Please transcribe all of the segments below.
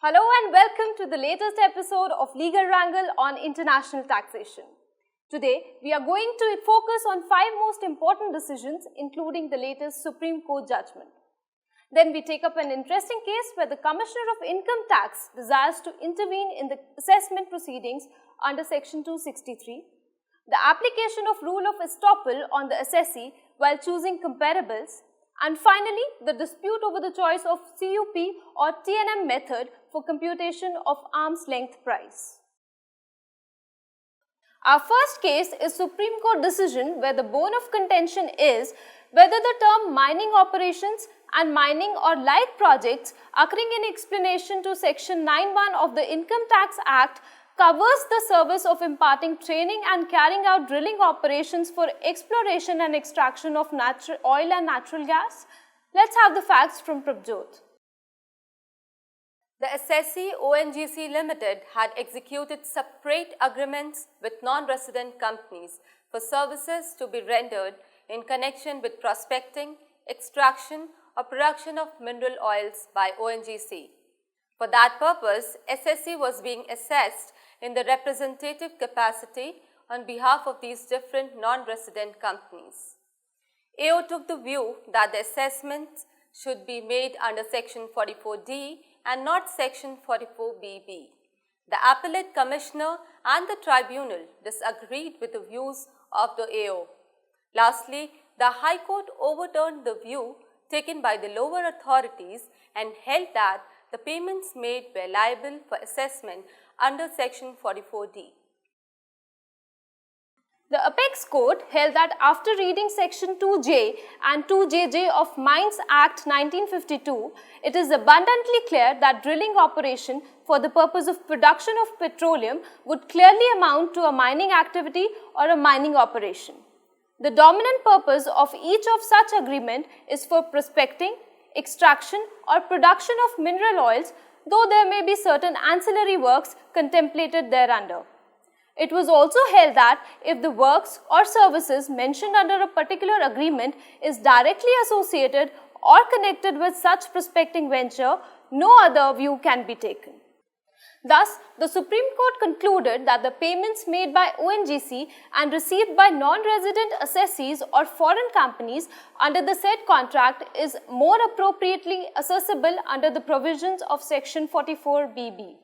Hello and welcome to the latest episode of Legal Wrangle on international taxation. Today, we are going to focus on 5 most important decisions, including the latest Supreme Court judgment. Then we take up an interesting case where the Commissioner of Income Tax desires to intervene in the assessment proceedings under Section 263, the application of rule of estoppel on the assessee while choosing comparables, and finally, the dispute over the choice of CUP or TNMM method for computation of arm's length price. Our first case is Supreme Court decision where the bone of contention is whether the term mining operations and mining or like projects occurring in explanation to Section 9(1) of the Income Tax Act covers the service of imparting training and carrying out drilling operations for exploration and extraction of oil and natural gas. Let's have the facts from Prabjot. The assessee ONGC Limited had executed separate agreements with non-resident companies for services to be rendered in connection with prospecting, extraction or production of mineral oils by ONGC. For that purpose, assessee was being assessed in the representative capacity on behalf of these different non-resident companies. AO took the view that the assessments should be made under Section 44D and not Section 44BB. The Appellate Commissioner and the Tribunal disagreed with the views of the AO. Lastly, the High Court overturned the view taken by the lower authorities and held that the payments made were liable for assessment under Section 44D. The Apex Court held that after reading Section 2J and 2JJ of Mines Act 1952, it is abundantly clear that drilling operation for the purpose of production of petroleum would clearly amount to a mining activity or a mining operation. The dominant purpose of each of such agreement is for prospecting, extraction or production of mineral oils, though there may be certain ancillary works contemplated thereunder. It was also held that if the works or services mentioned under a particular agreement is directly associated or connected with such prospecting venture, no other view can be taken. Thus, the Supreme Court concluded that the payments made by ONGC and received by non-resident assessees or foreign companies under the said contract is more appropriately assessable under the provisions of Section 44BB.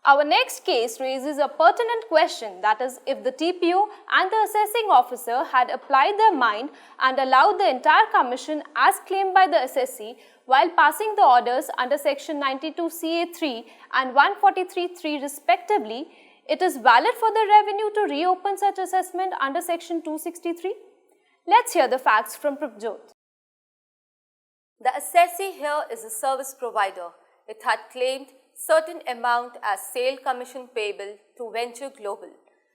Our next case raises a pertinent question, that is, if the TPO and the assessing officer had applied their mind and allowed the entire commission as claimed by the assessee while passing the orders under Section 92CA3 and 143(3) respectively, it is valid for the revenue to reopen such assessment under Section 263? Let's hear the facts from Prabjot. The assessee here is a service provider. It had claimed certain amount as sale commission payable to Venture Global,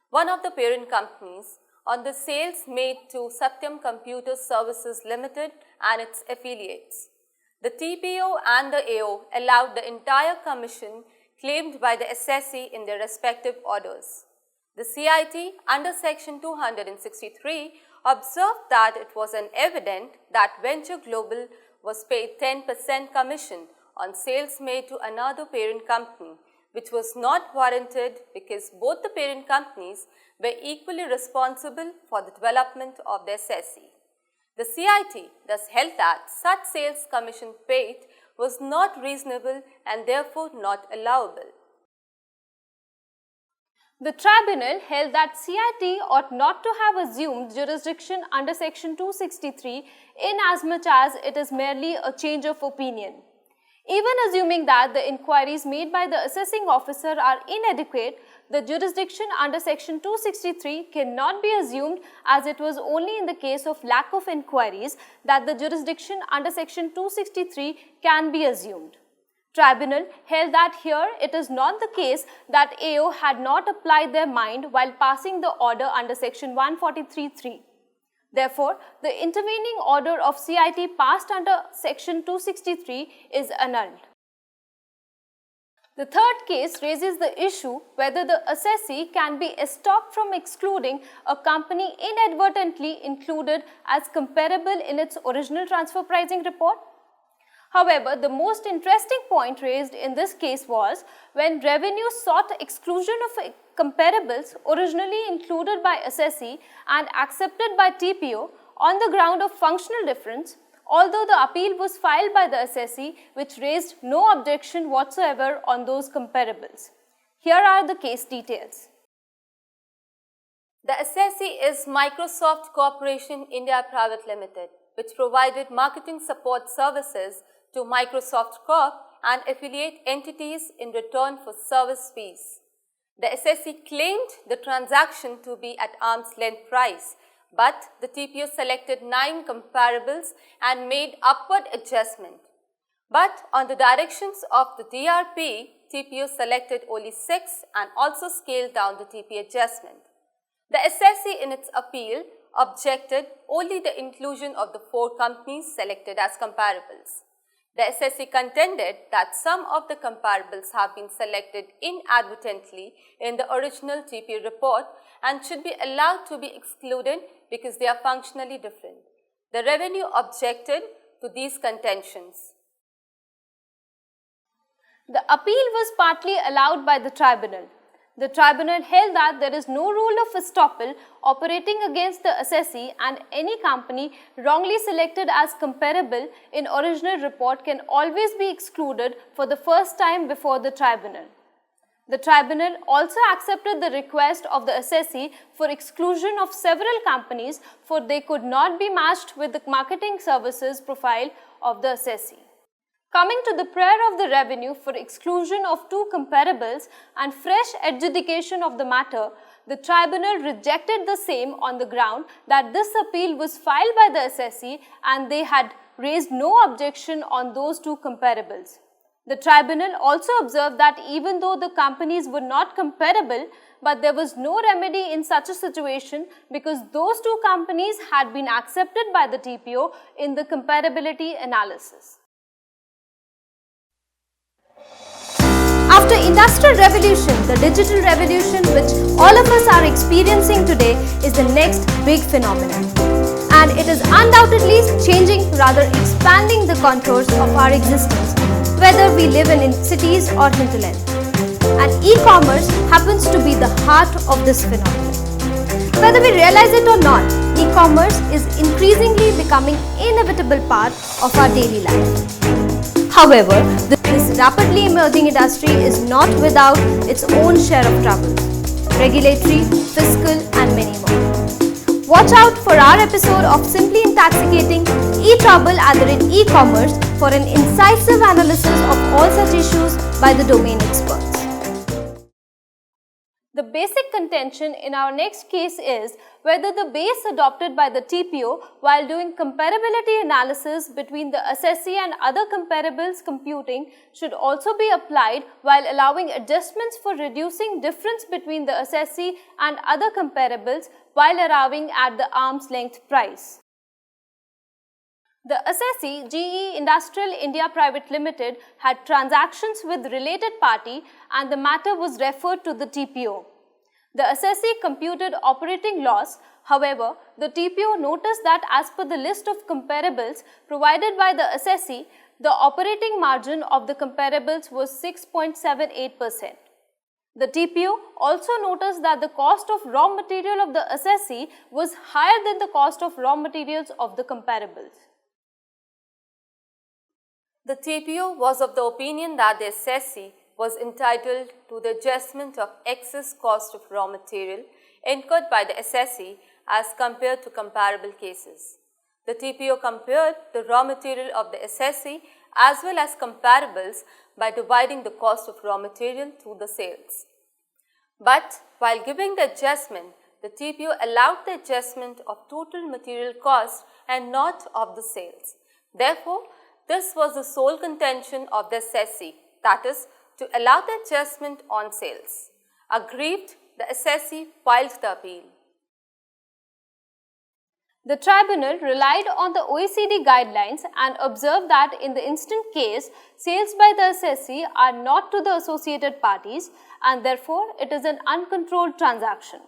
one of the parent companies, on the sales made to Satyam Computer Services Limited and its affiliates. The TPO and the AO allowed the entire commission claimed by the assessee in their respective orders. The CIT under Section 263 observed that it was evident that Venture Global was paid 10% commission on sales made to another parent company, which was not warranted because both the parent companies were equally responsible for the development of the assessee. The CIT thus held that such sales commission paid was not reasonable and therefore not allowable. The tribunal held that CIT ought not to have assumed jurisdiction under Section 263 inasmuch as it is merely a change of opinion. Even assuming that the inquiries made by the assessing officer are inadequate, the jurisdiction under Section 263 cannot be assumed, as it was only in the case of lack of inquiries that the jurisdiction under Section 263 can be assumed. Tribunal held that here it is not the case that AO had not applied their mind while passing the order under Section 143(3). Therefore, the intervening order of CIT passed under Section 263 is annulled. The third case raises the issue whether the assessee can be stopped from excluding a company inadvertently included as comparable in its original transfer pricing report. However, the most interesting point raised in this case was when revenue sought exclusion of comparables originally included by assessee and accepted by TPO on the ground of functional difference, although the appeal was filed by the assessee which raised no objection whatsoever on those comparables. Here are the case details. The assessee is Microsoft Corporation India Pvt Ltd, which provided marketing support services to Microsoft Corp and affiliate entities in return for service fees. The assessee claimed the transaction to be at arm's length price, but the TPO selected 9 comparables and made upward adjustment. But on the directions of the DRP, TPO selected only 6 and also scaled down the TP adjustment. The assessee in its appeal objected only the inclusion of the 4 companies selected as comparables. The assessee contended that some of the comparables have been selected inadvertently in the original TP report and should be allowed to be excluded because they are functionally different. The revenue objected to these contentions. The appeal was partly allowed by the tribunal. The tribunal held that there is no rule of estoppel operating against the assessee and any company wrongly selected as comparable in original report can always be excluded for the first time before the tribunal. The tribunal also accepted the request of the assessee for exclusion of several companies for they could not be matched with the marketing services profile of the assessee. Coming to the prayer of the revenue for exclusion of 2 comparables and fresh adjudication of the matter, the tribunal rejected the same on the ground that this appeal was filed by the assessee and they had raised no objection on those 2 comparables. The tribunal also observed that even though the companies were not comparable, but there was no remedy in such a situation because those 2 companies had been accepted by the TPO in the comparability analysis. After Industrial Revolution, the digital revolution which all of us are experiencing today is the next big phenomenon. And it is undoubtedly changing, rather expanding the contours of our existence, whether we live in cities or hinterland. And e-commerce happens to be the heart of this phenomenon. Whether we realize it or not, e-commerce is increasingly becoming an inevitable part of our daily life. However, this rapidly emerging industry is not without its own share of troubles, regulatory, fiscal and many more. Watch out for our episode of Simply Intoxicating E-Trouble Other in E-Commerce for an incisive analysis of all such issues by the domain experts. The basic contention in our next case is whether the base adopted by the TPO while doing comparability analysis between the assessee and other comparables computing should also be applied while allowing adjustments for reducing difference between the assessee and other comparables while arriving at the arm's length price. The assessee, GE Industrial India Pvt Ltd, had transactions with related party and the matter was referred to the TPO. The assessee computed operating loss. However, the TPO noticed that as per the list of comparables provided by the assessee, the operating margin of the comparables was 6.78%. The TPO also noticed that the cost of raw material of the assessee was higher than the cost of raw materials of the comparables. The TPO was of the opinion that the assessee was entitled to the adjustment of excess cost of raw material incurred by the assessee as compared to comparable cases. The TPO compared the raw material of the assessee as well as comparables by dividing the cost of raw material through the sales. But while giving the adjustment, the TPO allowed the adjustment of total material cost and not of the sales. Therefore, this was the sole contention of the assessee, that is, to allow the adjustment on sales. Aggrieved, the assessee filed the appeal. The tribunal relied on the OECD guidelines and observed that in the instant case, sales by the assessee are not to the associated parties and therefore it is an uncontrolled transaction.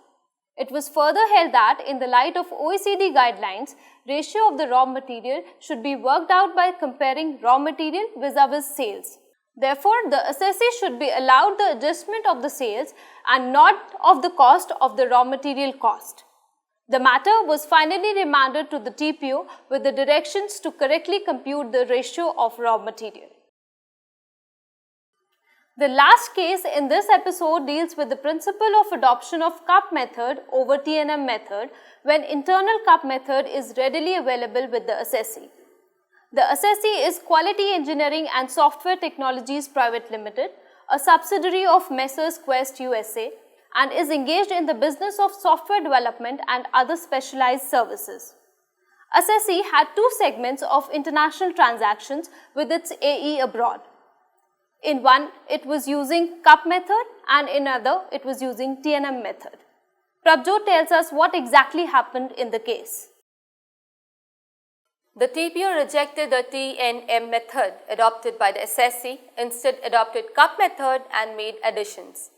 It was further held that in the light of OECD guidelines, ratio of the raw material should be worked out by comparing raw material vis-a-vis sales. Therefore, the assessee should be allowed the adjustment of the sales and not of the cost of the raw material cost. The matter was finally remanded to the TPO with the directions to correctly compute the ratio of raw material. The last case in this episode deals with the principle of adoption of CUP method over TNM method when internal CUP method is readily available with the assessee. The assessee is Quality Engineering and Software Technologies Pvt Ltd, a subsidiary of Messrs Quest USA, and is engaged in the business of software development and other specialized services. Assessee had two segments of international transactions with its AE abroad. In one, it was using CUP method and in another, it was using TNM method. Prabjot tells us what exactly happened in the case. The TPO rejected the TNM method adopted by the assessee, instead adopted CUP method and made additions.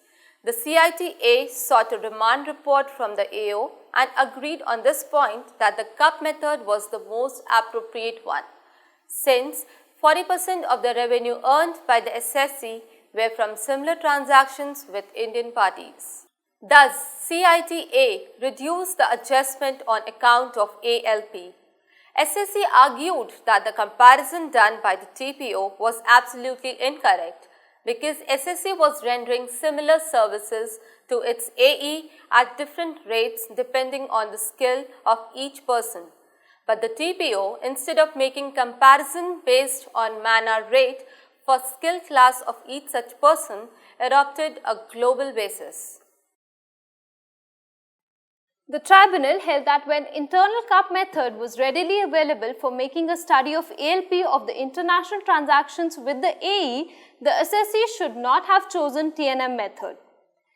The CITA sought a remand report from the AO and agreed on this point that the CUP method was the most appropriate one, since 40% of the revenue earned by the assessee were from similar transactions with Indian parties. Thus, CITA reduced the adjustment on account of ALP. Assessee argued that the comparison done by the TPO was absolutely incorrect because assessee was rendering similar services to its AE at different rates depending on the skill of each person. But the TPO, instead of making comparison based on man-hour rate for skill class of each such person, adopted a global basis. The tribunal held that when internal CUP method was readily available for making a study of ALP of the international transactions with the AE, the assessee should not have chosen TNM method.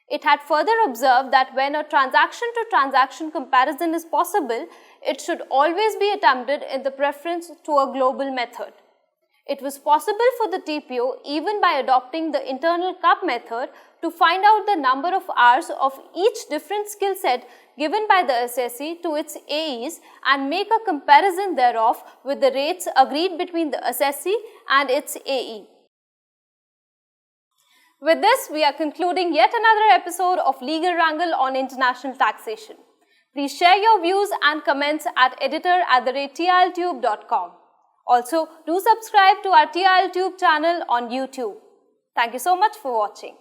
It had further observed that when a transaction-to-transaction comparison is possible, it should always be attempted in the preference to a global method. It was possible for the TPO, even by adopting the internal CUP method, to find out the number of hours of each different skill set given by the assessee to its AEs and make a comparison thereof with the rates agreed between the assessee and its AE. With this, we are concluding yet another episode of Legal Wrangle on international taxation. Please share your views and comments at editor@tioltube.com. Also, do subscribe to our TIOL Tube channel on YouTube. Thank you so much for watching.